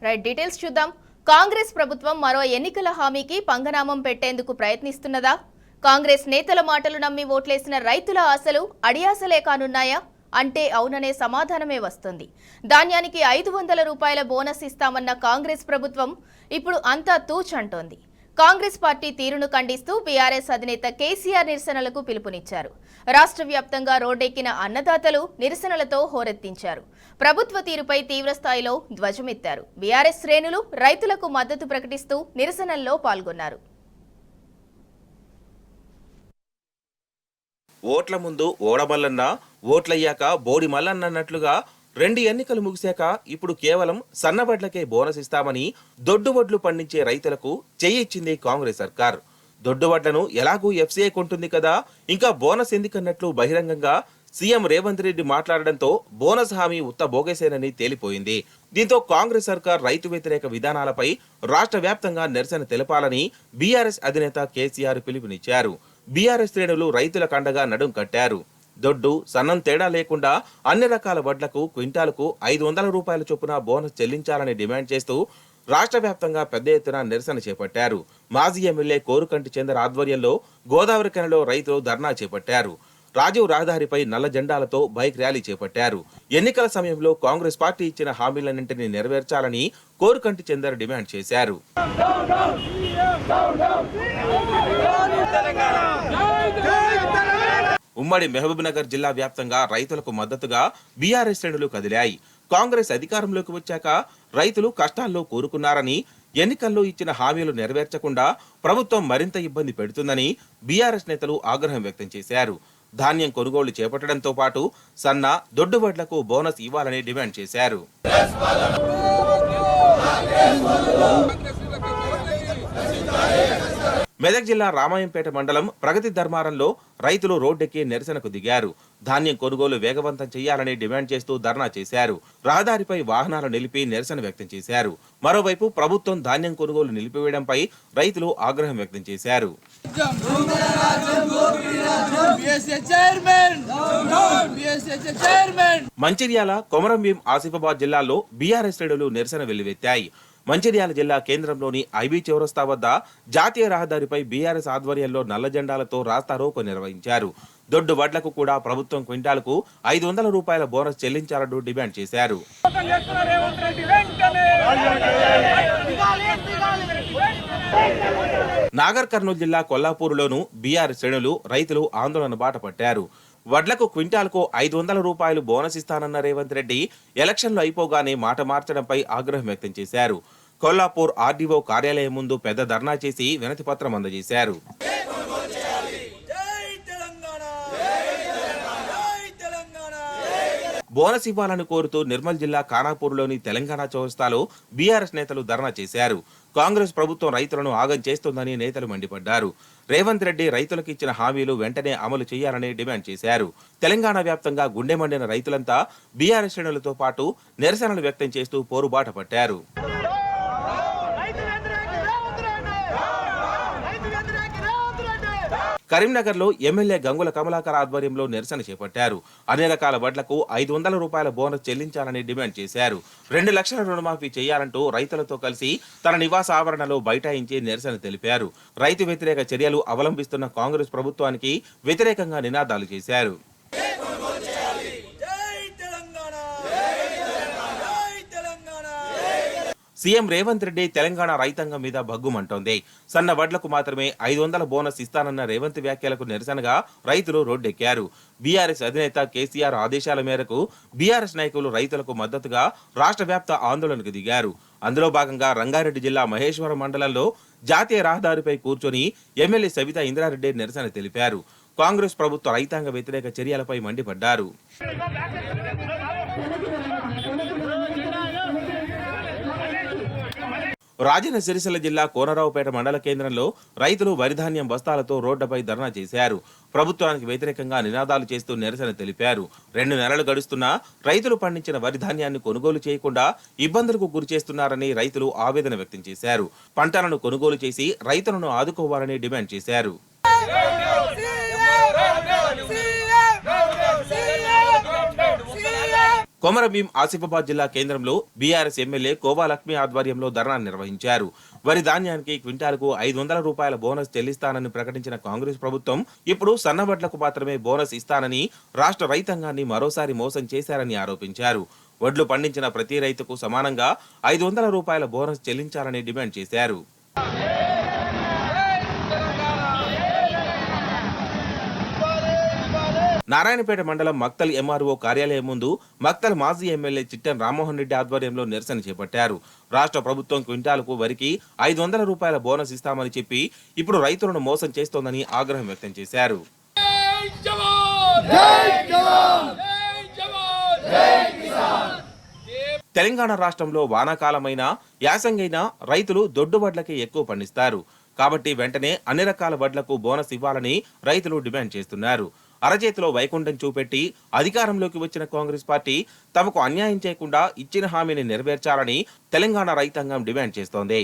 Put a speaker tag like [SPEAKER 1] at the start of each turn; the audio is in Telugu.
[SPEAKER 1] రైట్ డీటెయిల్స్ చూద్దాం. కాంగ్రెస్ ప్రభుత్వం మరో ఎన్నికల హామీకి పంగనామం పెట్టేందుకు ప్రయత్నిస్తున్నదా? కాంగ్రెస్ నేతల మాటలు నమ్మి ఓట్లేసిన రైతుల ఆశలు అడియాసలే కానున్నాయా అంటే అవుననే సమాధానమే వస్తుంది. ధాన్యానికి 500 రూపాయల బోనస్ ఇస్తామన్న కాంగ్రెస్ ప్రభుత్వం ఇప్పుడు అంతా తూచ్ అంటోంది. కాంగ్రెస్ పార్టీ తీరును ఖండిస్తూ బీఆర్ఎస్ అధినేత కేసీఆర్ నిరసనలకు పిలుపునిచ్చారు. రాష్ట్ర వ్యాప్తంగా రోడ్డెక్కిన అన్నదాతలు నిరసనలతో హోరెత్తించారు. ప్రభుత్వ తీరుపై తీవ్రస్థాయిలో ధ్వజమెత్తారు. బీఆర్ఎస్ శ్రేణులు రైతులకు మద్దతు ప్రకటిస్తూ నిరసనల్లో పాల్గొన్నారు.
[SPEAKER 2] ఓట్ల ముందు ఓడమల్లన్న, ఓట్లయ్యాక బోడి మల్లన్నన్నట్లుగా 2 ఎన్నికలు ముగిశాక ఇప్పుడు కేవలం సన్నవడ్లకే బోనస్ ఇస్తామని దొడ్డువడ్లు పండించే రైతులకు చెయ్యిచ్చింది కాంగ్రెస్ సర్కార్. దొడ్డువడ్లను ఎలాగూ ఎఫ్సీఐ కొంటుంది కదా, ఇంకా బోనస్ ఎందుకన్నట్లు బహిరంగంగా సీఎం రేవంత్ రెడ్డి మాట్లాడడంతో బోనస్ హామీ ఉత్త బోగేసేనని తేలిపోయింది. దీంతో కాంగ్రెస్ సర్కార్ రైతు వ్యతిరేక విధానాలపై రాష్ట్ర వ్యాప్తంగా నిరసన తెలపాలని బీఆర్ఎస్ అధినేత కేసీఆర్ పిలుపునిచ్చారు. బీఆర్ఎస్ శ్రేణులు రైతుల కండగా నడుం కట్టారు. దొడ్డు సన్నం తేడా లేకుండా అన్ని రకాల వడ్లకు క్వింటాలకు 500 రూపాయల చొప్పున బోనస్ చెల్లించాలని డిమాండ్ చేస్తూ రాష్ట్ర వ్యాప్తంగా పెద్ద ఎత్తున నిరసన చేపట్టారు. మాజీ ఎమ్మెల్యే కోరుకంటి చంద్ర ఆధ్వర్యంలో గోదావరి ఖనిలో రైతులు ధర్నా చేపట్టారు. రాజీవ్ రహదారిపై నల్ల జెండాలతో బైక్ ర్యాలీ చేపట్టారు. ఎన్నికల సమయంలో కాంగ్రెస్ పార్టీ ఇచ్చిన హామీలన్నింటినీ నెరవేర్చాలని కోరుకంటి చంద్ర డిమాండ్ చేశారు. ఉమ్మడి మహబూబ్నగర్ జిల్లా వ్యాప్తంగా రైతులకు మద్దతుగా బీఆర్ఎస్ శ్రేణులు కదిలాయి. కాంగ్రెస్ అధికారంలోకి వచ్చాక రైతులు కష్టాల్లో కూరుకున్నారని, ఎన్నికల్లో ఇచ్చిన హామీలు నెరవేర్చకుండా ప్రభుత్వం మరింత ఇబ్బంది పెడుతుందని బీఆర్ఎస్ నేతలు ఆగ్రహం వ్యక్తం చేశారు. ధాన్యం కొనుగోలు చేపట్టడంతో పాటు సన్న, దొడ్డువడ్లకు బోనస్ ఇవ్వాలని డిమాండ్ చేశారు. మెదక్ జిల్లా రామాయంపేట మండలం ప్రగతి ధర్మారంలో రైతులు రోడ్డెక్కి నిరసనకు దిగారు. ధాన్యం కొనుగోలు వేగవంతం చేయాలని డిమాండ్ చేస్తూ ధర్నా చేశారు. రహదారిపై వాహనాలు నిలిపి నిరసన వ్యక్తం చేశారు. మరోవైపు ప్రభుత్వం ధాన్యం కొనుగోలు నిలిపివేయడంపై రైతులు ఆగ్రహం వ్యక్తం చేశారు. మంచిర్యాల, కొమరంభీం, ఆసిఫాబాద్ జిల్లాల్లో బీఆర్ఎస్ శ్రేణులు నిరసన వెల్లువెత్తాయి. మంచిర్యాల జిల్లా కేంద్రంలోని ఐబీ చౌరస్తా వద్ద జాతీయ రహదారిపై బీఆర్ఎస్ ఆధ్వర్యంలో నల్ల జెండాలతో రాస్తారోకో నిర్వహించారు. దొడ్డు వడ్లకు కూడా ప్రభుత్వం క్వింటాలకు 500 రూపాయల బోనస్ చెల్లించాలంటూ డిమాండ్ చేశారు. నాగర్ కర్నూలు జిల్లా కొల్లాపూర్లోను బీఆర్ఎస్ శ్రేణులు రైతులు ఆందోళన బాట పట్టారు. వడ్లకు క్వింటాల్కు 500 రూపాయలు బోనస్ ఇస్తానన్న రేవంత్ రెడ్డి ఎలక్షన్లు అయిపోగానే మాట మార్చడంపై ఆగ్రహం వ్యక్తం చేశారు. కొల్లాపూర్ ఆర్డీఓ కార్యాలయం ముందు పెద్ద ధర్నా చేసి వినతి పత్రం అందజేశారు. బోనస్ ఇవ్వాలని కోరుతూ నిర్మల్ జిల్లా ఖానాపూర్లోని తెలంగాణ చౌరస్తాలో బీఆర్ఎస్ నేతలు ధర్నా చేశారు. కాంగ్రెస్ ప్రభుత్వం రైతులను ఆగం చేస్తోందని నేతలు మండిపడ్డారు. రేవంత్ రెడ్డి రైతులకు ఇచ్చిన హామీలు వెంటనే అమలు చేయాలని డిమాండ్ చేశారు. తెలంగాణ వ్యాప్తంగా గుండె మండిన రైతులంతా బీఆర్ఎస్ శ్రేణులతో పాటు నిరసనలు వ్యక్తం చేస్తూ పోరుబాట పట్టారు. కరీంనగర్లో ఎమ్మెల్యే గంగుల కమలాకర్ ఆధ్వర్యంలో నిరసన చేపట్టారు. అన్ని రకాల వడ్లకు 500 రూపాయల బోనస్ చెల్లించాలని డిమాండ్ చేశారు. 2 లక్షల రుణమాఫీ చేయాలంటూ రైతులతో కలిసి తన నివాస ఆవరణలో బైఠాయించి నిరసన తెలిపారు. రైతు వ్యతిరేక చర్యలు అవలంబిస్తున్న కాంగ్రెస్ ప్రభుత్వానికి వ్యతిరేకంగా నినాదాలు చేశారు. సీఎం రేవంత్ రెడ్డి తెలంగాణ రైతాంగం మీద భగ్గుమంటోంది. సన్న వడ్లకు మాత్రమే 500 బోనస్ ఇస్తానన్న రేవంత్ వ్యాఖ్యలకు నిరసనగా రైతులు రోడ్డెక్కారు. బీఆర్ఎస్ అధినేత కేసీఆర్ ఆదేశాల మేరకు బీఆర్ఎస్ నాయకులు రైతులకు మద్దతుగా రాష్ట్ర వ్యాప్త ఆందోళనకు దిగారు. అందులో భాగంగా రంగారెడ్డి జిల్లా మహేశ్వరం మండలంలో జాతీయ రహదారిపై కూర్చొని ఎమ్మెల్యే సబితా ఇంద్రారెడ్డి నిరసన తెలిపారు. కాంగ్రెస్ ప్రభుత్వ రైతాంగ వ్యతిరేక చర్యలపై మండిపడ్డారు. రాజన్న సిరిసిల్ల జిల్లా కోనరావుపేట మండల కేంద్రంలో రైతులు వరిధాన్యం బస్తాలతో రోడ్డుపై ధర్నా చేశారు. ప్రభుత్వానికి వ్యతిరేకంగా నినాదాలు చేస్తూ నిరసన తెలిపారు. 2 నెలలు గడుస్తున్నా రైతులు పండించిన వరిధాన్యాన్ని కొనుగోలు చేయకుండా ఇబ్బందులకు గురిచేస్తున్నారని రైతులు ఆవేదన వ్యక్తం చేశారు. పంటలను కొనుగోలు చేసి రైతులను ఆదుకోవాలని డిమాండ్ చేశారు. కొమరభీం ఆసిఫాబాద్ జిల్లా కేంద్రంలో బీఆర్ఎస్ ఎమ్మెల్యే కోవా లక్ష్మి ఆధ్వర్యంలో ధర్నా నిర్వహించారు. వరి ధాన్యానికి క్వింటాలకు 500 రూపాయల బోనస్ చెల్లిస్తానని ప్రకటించిన కాంగ్రెస్ ప్రభుత్వం ఇప్పుడు సన్నవడ్లకు మాత్రమే బోనస్ ఇస్తానని రాష్ట్ర రైతాంగాన్ని మరోసారి మోసం చేశారని ఆరోపించారు. వడ్లు పండించిన ప్రతి రైతుకు సమానంగా 500 రూపాయల బోనస్ చెల్లించాలని డిమాండ్ చేశారు. నారాయణపేట మండలం మక్తల్ ఎంఆర్ఓ కార్యాలయం ముందు మక్తల్ మాజీ ఎమ్మెల్యే చిట్టెన్ రామ్మోహన్ రెడ్డి ఆధ్వర్యంలో నిరసన చేపట్టారు. రాష్ట్ర ప్రభుత్వం క్వింటాలకు వరికి 500 రూపాయల బోనస్ ఇస్తామని చెప్పి ఇప్పుడు రైతులను మోసం చేస్తోందని ఆగ్రహం వ్యక్తం చేశారు. తెలంగాణ రాష్ట్రంలో వానాకాలమైన యాసంగైనా రైతులు దొడ్డు వడ్లకే ఎక్కువ పండిస్తారు. కాబట్టి వెంటనే అన్ని రకాల వడ్లకు బోనస్ ఇవ్వాలని రైతులు డిమాండ్ చేస్తున్నారు. అరచేతిలో వైకుంఠం చూపెట్టి అధికారంలోకి వచ్చిన కాంగ్రెస్ పార్టీ తమకు అన్యాయం చేయకుండా ఇచ్చిన హామీని నెరవేర్చాలని తెలంగాణ రైతాంగం డిమాండ్ చేస్తోంది.